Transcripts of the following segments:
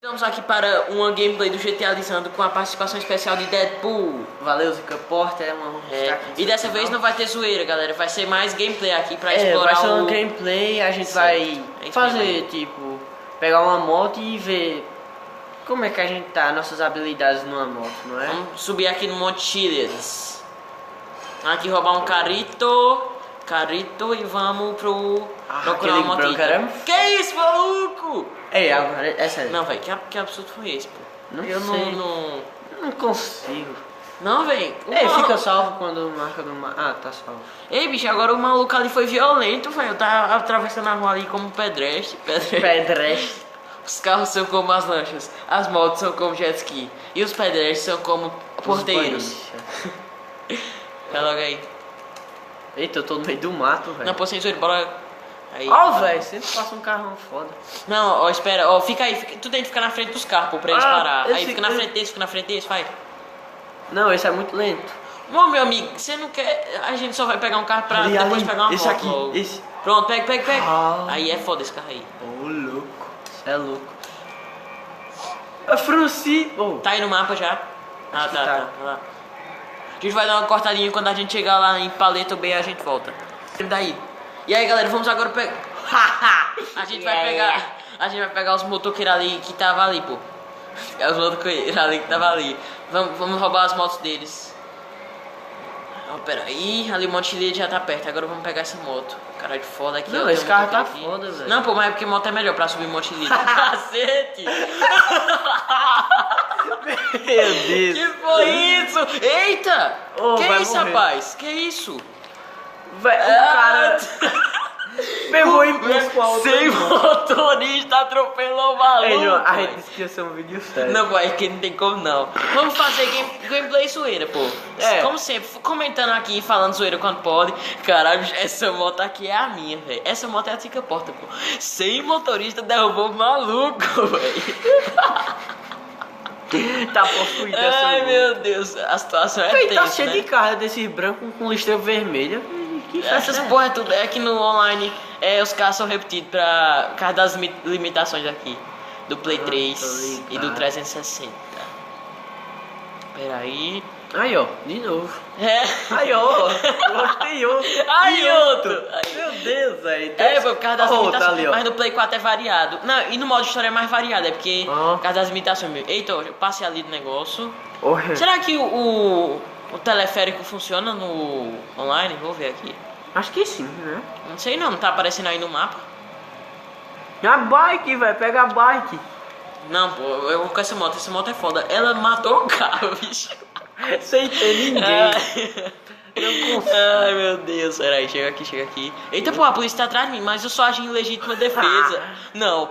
Estamos aqui para uma gameplay do GTA Lisandro com a participação especial de Deadpool. Valeu, Zica Porter, E dessa vez não vai ter zoeira, galera. Vai ser mais gameplay aqui pra explorar explorar vai ser um gameplay, a gente vai fazer, tipo, pegar uma moto e ver como é que a gente tá, nossas habilidades numa moto, não é? Vamos subir aqui no Monte Chilians. Aqui roubar um carrito e vamos procurar uma motita. Que isso, maluco? Ei, agora, é sério. Não, velho, que absurdo foi esse, pô? Eu não consigo. Não, velho. Ei, fica salvo quando marca no mar. Ah, tá salvo. Ei, bicho, agora o maluco ali foi violento, velho. Tá atravessando a rua ali como pedestre. Os carros são como as lanchas, as motos são como jet ski e os pedestres são como porteiros. Vai logo aí. Eita, eu tô no meio do mato, velho. Não, pô, sem zoeira, bora. Aí. Ó, velho, sempre passa um carrão foda. Não, ó, espera, ó, fica aí, tu tem que ficar na frente dos carros, pô, pra eles parar. Aí fica na frente desse, vai. Não, esse é muito lento. Bom, meu amigo, você não quer. A gente só vai pegar um carro pra depois pegar uma esse moto. Aqui, logo. esse. Pronto, pega. Aí é foda esse carro aí. Ô, louco. Você é louco. É Franci. Oh. Tá aí no mapa já? Ah, tá. Vai lá. A gente vai dar uma cortadinha quando a gente chegar lá em Paleto B, a gente volta. Daí. E aí, galera, vamos agora pegar. A gente vai pegar os motoqueiros ali que tava ali, pô. Os motoqueiros ali que tava ali. Vamos roubar as motos deles. Oh, pera aí, ali o Monte Chilians já tá perto. Agora vamos pegar essa moto. Caralho, foda aqui. Não, esse carro tá aqui. Foda, velho. Não, pô, mas é porque moto é melhor pra subir o Monte Chilians. Cacete! Meu Deus! Que foi isso? Eita! Oh, que isso, morrer. rapaz? Que isso? O cara pegou o impulso com a outra. Sem motorista, atropelou o maluco. Ei, não, a gente esqueceu um vídeo sério. Não, pô, é que não tem como não. Vamos fazer gameplay zoeira, pô. Como sempre, comentando aqui, falando zoeira quando pode. Caralho, essa moto aqui é a minha, velho. Essa moto é a Zica Porter, pô. Sem motorista derrubou o maluco, velho. Tá possuído essa. Ai, meu Deus, a situação é tensa, tá cheio de carro desses brancos com listra vermelha. Essas porra tudo é que no online os carros são repetidos por causa das limitações aqui do Play 3 e do 360. Pera aí. Aí, ó, de novo. Aí, ó, gostei outro. Aí, outro. Meu Deus, velho. Foi por causa das limitações. Ali, mas no Play 4 é variado. Não, e no modo história é mais variado, é porque por causa das limitações mesmo. Eita, eu passei ali do negócio. Será que o teleférico funciona no online? Vou ver aqui. Acho que sim, né? Não sei não tá aparecendo aí no mapa. A bike, velho, pega a bike. Não, pô, eu vou com essa moto é foda. Ela matou o carro, bicho. Sem ter ninguém. Não consigo. Ai, meu Deus, peraí, chega aqui. Eita, pô, a polícia tá atrás de mim, mas eu só agi em legítima defesa. Não,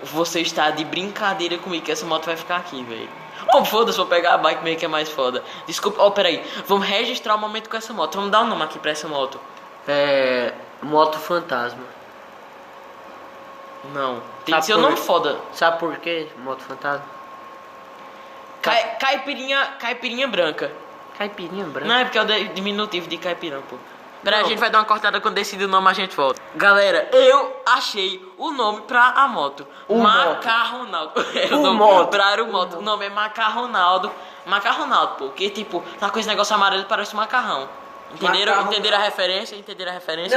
você está de brincadeira comigo que essa moto vai ficar aqui, velho. Oh, foda-se, vou pegar a bike meio que é mais foda. Desculpa, peraí, vamos registrar o momento com essa moto. Vamos dar um nome aqui pra essa moto. Moto fantasma. Não, tem que ser um nome foda. Sabe por quê, moto fantasma? Caipirinha branca. Caipirinha branca? Não, é porque é o diminutivo de caipirão, pô. Peraí, a gente vai dar uma cortada quando decidir o nome, a gente volta. Galera, eu achei o nome pra a moto. Macarronaldo. O nome é Macarronaldo. Macarronaldo, pô. Porque, tipo, tá com esse negócio amarelo, parece um macarrão. Entenderam a referência?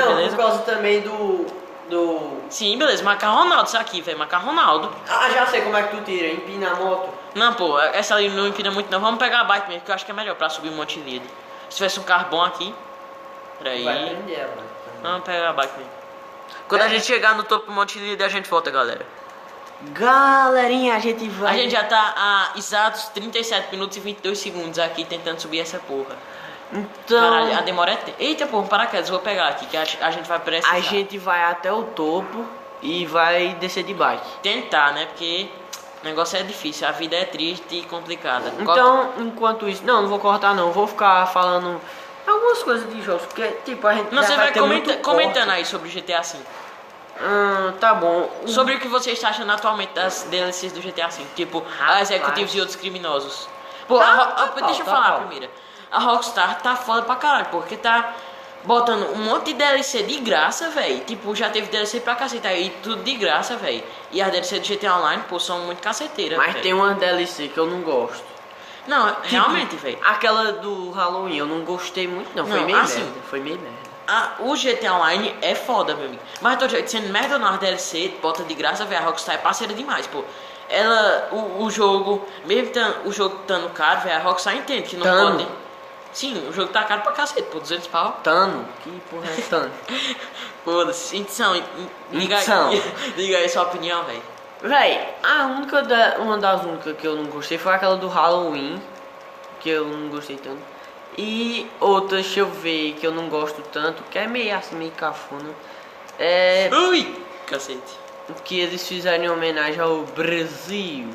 Não, beleza? por causa também do... Sim, beleza. Macarronaldo, isso aqui, velho. Macarronaldo. Ah, já sei como é que tu tira. Empina a moto. Não, pô. Essa ali não empina muito, não. Vamos pegar a bike mesmo, que eu acho que é melhor pra subir um monte de líder. Se tivesse um carro bom aqui... Peraí. Vai prender a bike. Vamos pegar a bike mesmo. Quando a gente chegar no topo do Monte Líder, a gente volta, galera. Galerinha, a gente vai... A gente já tá há exatos 37 minutos e 22 segundos aqui tentando subir essa porra. Então... Caralho, a demora é... Eita, porra, paraquedas, vou pegar aqui, que a gente vai precisar. A gente vai até o topo e vai descer de bike. Tentar, né? Porque o negócio é difícil, a vida é triste e complicada. Então, enquanto isso... Não vou cortar não, vou ficar falando... algumas coisas de jogos, porque tipo a gente não, você vai comentando corte. aí sobre o GTA V. Tá bom. Sobre o que você está achando atualmente das DLCs do GTA V, tipo, executivos e outros criminosos. Pô, deixa eu falar primeiro. A Rockstar tá foda pra caralho, porque tá botando um monte de DLC de graça, velho. Tipo, já teve DLC pra cacete aí, tudo de graça, velho. E as DLC do GTA Online, pô, são muito caceteiras, Mas véi. tem uma DLC que eu não gosto. Não, Tipo, realmente, velho. Aquela do Halloween, eu não gostei muito, não. Foi Não, meio assim, merda. Foi meio merda. O GTA Online é foda, meu amigo. Mas tô dizendo merda nas DLC, bota de graça, velho. A Rockstar é parceira demais, pô. Ela, o jogo, mesmo o jogo estando caro, velho, a Rockstar entende que não Tano. pode. Sim, o jogo tá caro pra cacete, pô, 200 pau. Tano? Que porra é Tano? Foda-se, então, liga Então. aí, liga aí sua opinião, velho. Véi, uma das únicas que eu não gostei foi aquela do Halloween. Que eu não gostei tanto. E outra, deixa eu ver, que eu não gosto tanto, que é meio assim, meio cafona. É Ui, cacete. que eles fizeram em homenagem ao Brasil.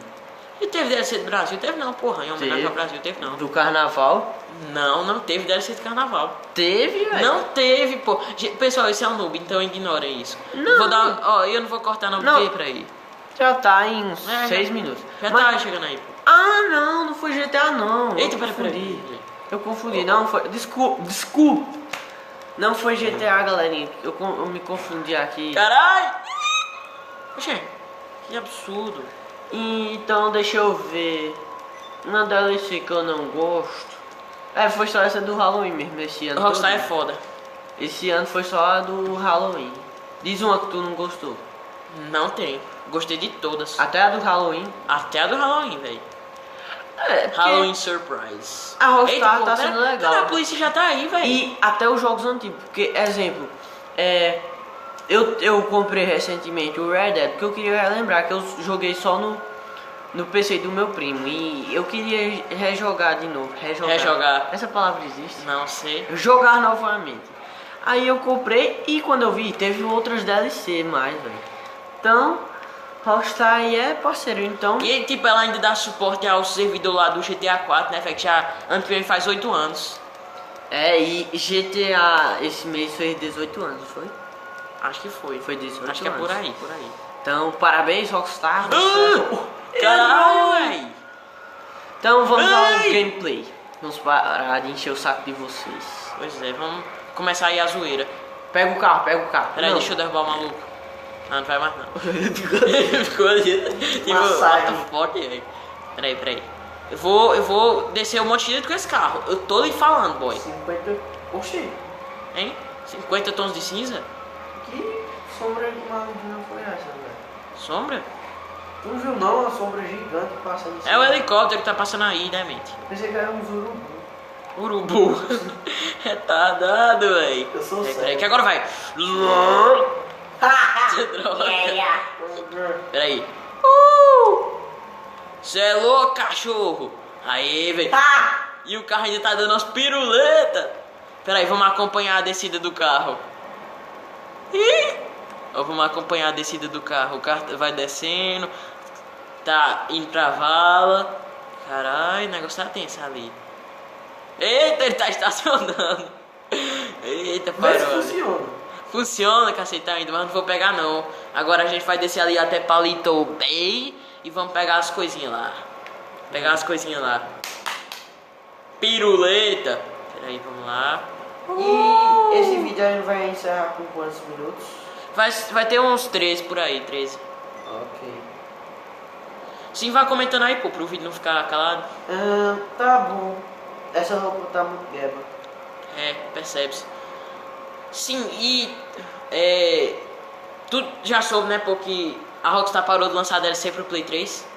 E teve DLC do Brasil? Teve não, porra, em homenagem ao Brasil, teve não. Do carnaval. Não, não teve DLC de carnaval. Teve, velho. Não teve, pô. Pessoal, esse é um noob, então ignorem isso. Não. Vou dar, ó, eu não vou cortar não, Não. porque pra aí. Já tá em uns É, 6 já- minutos. Já Mas- tá chegando aí, pô. Ah, não foi GTA não. Eita, Eu peraí, confundi. peraí. Eu confundi, não foi. Desculpa. Não foi GTA, galerinha. Eu me confundi aqui. Caralho! Oxê, que absurdo. Então, deixa eu ver. Uma DLC que eu não gosto. Foi só essa do Halloween mesmo, esse ano. O Rockstar é todo. foda. Esse ano foi só a do Halloween. Diz uma que tu não gostou. Não tem. Gostei de todas. Até a do Halloween. Até a do Halloween, velho. Porque Halloween Surprise. a Rockstar Eita, pô, tá pera- sendo legal. Cara, a polícia já tá aí, velho. E até os jogos antigos. Porque, exemplo, eu comprei recentemente o Red Dead porque eu queria relembrar que eu joguei só no PC do meu primo. E eu queria rejogar de novo. Rejogar. Essa palavra existe? Não sei. Jogar novamente. Aí eu comprei e quando eu vi, teve outras DLC mais, velho. Então, Rockstar aí é parceiro, então. E tipo, ela ainda dá suporte ao servidor lá do GTA 4, né, velho? Que já ano que vem faz 8 anos. E GTA esse mês fez 18 anos, foi? Acho que foi. Foi 18 Acho que é anos. por aí, por aí. Então, parabéns, Rockstar. Caralho, velho. Então vamos ao Ai! gameplay. Vamos parar de encher o saco de vocês. Pois é, vamos começar aí a zoeira. Pega o carro, pega o carro. Peraí, Não. deixa eu derrubar o maluco. Ah, não vai mais não. Ele ficou ali. Tipo, Massagem. what the fuck, velho. Peraí. Eu vou descer um monte de gente com esse carro. Eu tô lhe falando, boy. 50. Oxi, Hein? 50 tons de cinza? que sombra maluca não foi essa, velho? Sombra? Tu não viu não uma sombra gigante passando em É o helicóptero que tá passando aí, né, mente? Pensei que era um urubu. Urubu. Retardado, véi. Eu sou Peraí, sério. que agora vai. Droga. Peraí. Cê é louco, cachorro. Aí, velho. E o carro ainda tá dando umas piruletas. Peraí, vamos acompanhar a descida do carro. Ih! Ó, vamos acompanhar a descida do carro. O carro vai descendo. Tá indo pra vala. Caralho, o negócio tá tenso ali. Eita, ele tá estacionando. Eita, Vê se parou. funciona. Funciona, cacete, tá indo, mas não vou pegar não. Agora a gente vai descer ali até Palito Bay e vamos pegar as coisinhas lá. Pegar as coisinhas lá. Piruleta. Peraí, vamos lá. E esse vídeo aí vai encerrar com quantos minutos? Vai ter uns 13 por aí, 13. Ok. Sim, vai comentando aí, pô, pro vídeo não ficar calado. Tá bom. Essa roupa tá muito gueba. É, percebe-se. Sim, e tu já soube, né, pô, que a Rockstar parou de lançar DLC pro Play 3.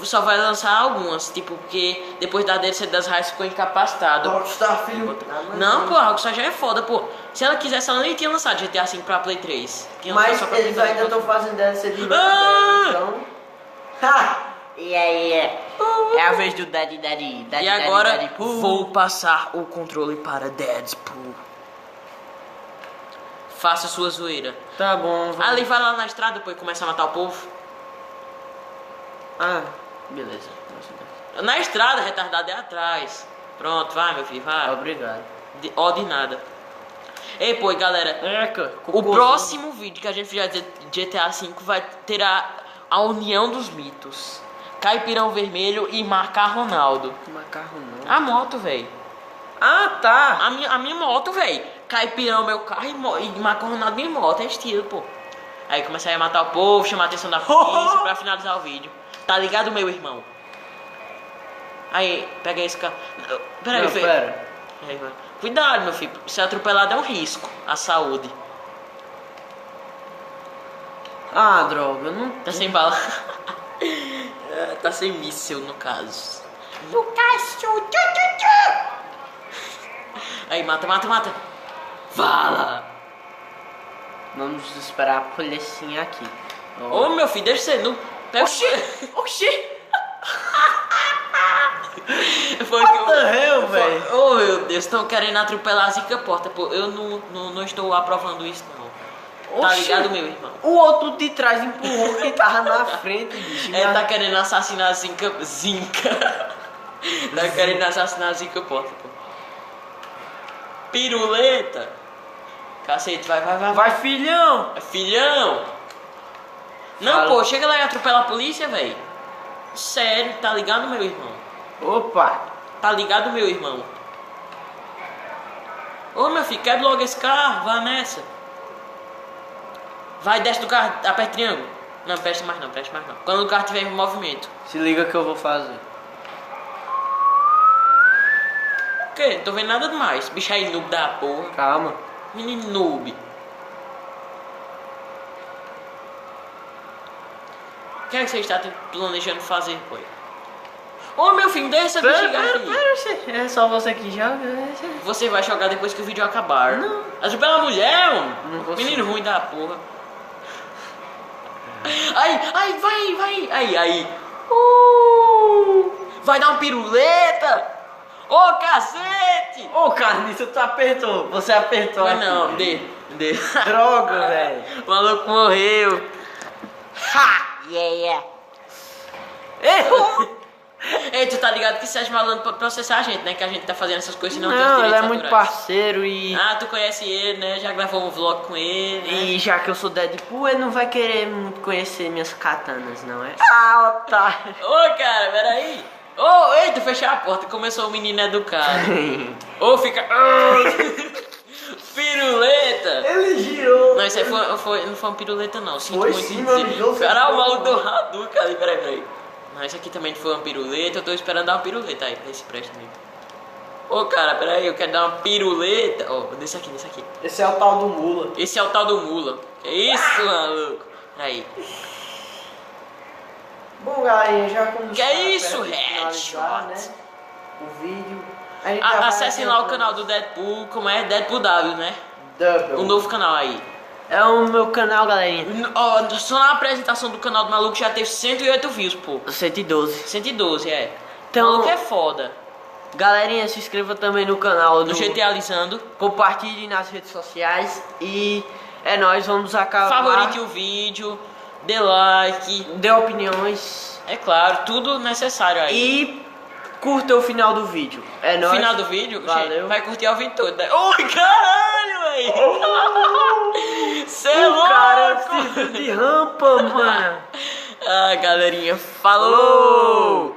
Só vai lançar algumas, tipo, porque depois da DLC das raias ficou incapacitado. Rockstar, filho. Não, pô, a Rockstar já é foda, pô. Se ela quisesse, ela nem tinha lançado GTA V pra Play 3. Tinha lançado Mas só pra eles Play 3. ainda estão fazendo DLC de Ah! então. E aí, é a vez do Daddy. E agora vou passar o controle para Deadpool. Faça sua zoeira. Tá bom, vamos. Ali vai lá na estrada, pô, e começa a matar o povo. Ah, beleza. Na estrada, retardado é atrás. Pronto, vai, meu filho, vai. Obrigado. De nada. Ei, pô, e galera, o próximo vídeo que a gente fizer de GTA V vai ter a união dos mitos. Caipirão Vermelho e Marcar Ronaldo. Macarrão não. A moto, velho. Ah, tá. A minha moto, velho. caipirão meu carro e macarronado de moto, é estilo, pô. Aí comecei a matar o povo, chamar a atenção da polícia pra finalizar o vídeo. Tá ligado, meu irmão? Aí, pega esse carro. Peraí, Não, filho. pera. Aí, vai. Cuidado, meu filho. Ser atropelado é um risco à saúde. Ah, droga, não. Tá sem bala. Tá sem míssil, no caso. No caso. Aí, mata. Vala. Vamos esperar a polícia aqui. Ô, meu filho, deixa você não. Pega... Oxi! Foi What the hell, velho? Oh, meu Deus, estão querendo atropelar a Zica Porta, pô. Eu não estou aprovando isso, não. Tá Oxi. ligado, meu irmão? O outro de trás empurrou que tava na frente, bicho. É, tá querendo assassinar a Zinca. Tá querendo assassinar a Zica Porta, pô. Piruleta. Cacete, vai. Vai, filhão! Filhão. Não, Fala. pô, chega lá e atropela a polícia, velho. Sério, tá ligado, meu irmão? Opa! Tá ligado, meu irmão? Ô, meu filho, quebra logo esse carro, vá nessa. Vai, desce do carro, aperta triângulo. Não, presta mais não. Quando o carro tiver em movimento. Se liga que eu vou fazer. O quê? Não tô vendo nada demais. Bicho aí, noob da porra. Calma. Menino noob. O que é que você está planejando fazer, pô? Ô, meu filho, deixa essa bexiga aí. É só você que joga. Você vai jogar depois que o vídeo acabar. Não. Atropela a mulher, mano. Não vou Menino sim. ruim da porra. Ai, vai. Aí. Vai dar uma piruleta. Ô, cacete. Ô, carniça, tu apertou. Você apertou. Mas aqui. não, dê. Droga, velho. O maluco morreu. Ha! Yeah. Errou. Ei, tu tá ligado que Sérgio Malandro pode processar a gente, né? Que a gente tá fazendo essas coisas e não tem os Não, ele direitos é muito autorais. parceiro e... Ah, tu conhece ele, né? Já gravou um vlog com ele, né? E já que eu sou Deadpool, ele não vai querer muito conhecer minhas katanas, não é? Ah, otário. Ô, cara, peraí. Ô, ei, tu fechou a porta, começou o menino educado. Ô, fica... Piruleta. Ele girou. Não, isso aí não foi uma piruleta, não. Sinto Foi muito sim, dizer. meu amigo, Caralho, o você maluco do Hadouken ali, peraí. Não, isso aqui também foi uma piruleta. Eu tô esperando dar uma piruleta aí, esse presta mesmo. Ô, cara, peraí, eu quero dar uma piruleta. Ó, desse aqui. Esse é o tal do mula. Esse é o tal do mula. Que isso, maluco? Peraí. Bom, galerinha, já como Que está isso, perto de finalizar, headshot? né? O vídeo. A gente já vai Acessem lá o adiantando. canal do Deadpool, como é? Deadpool W, né? Double. O novo canal aí. É o meu canal, galerinha. Ó, só na apresentação do canal do maluco já teve 108 views, pô. 112. 112, é. Então- O maluco é foda. Galerinha, se inscreva também no canal No GTA Alisando. Compartilhe nas redes sociais. E é nóis, vamos acabar. Favorite o vídeo. Dê like. Dê opiniões. É claro, tudo necessário aí. E curta o final do vídeo. É nóis. Final do vídeo, Valeu. gente, vai curtir o vídeo todo, né? Oi, caralho, velho! Cê é O cara louco! precisa de rampa, mano. Ah, galerinha, falou!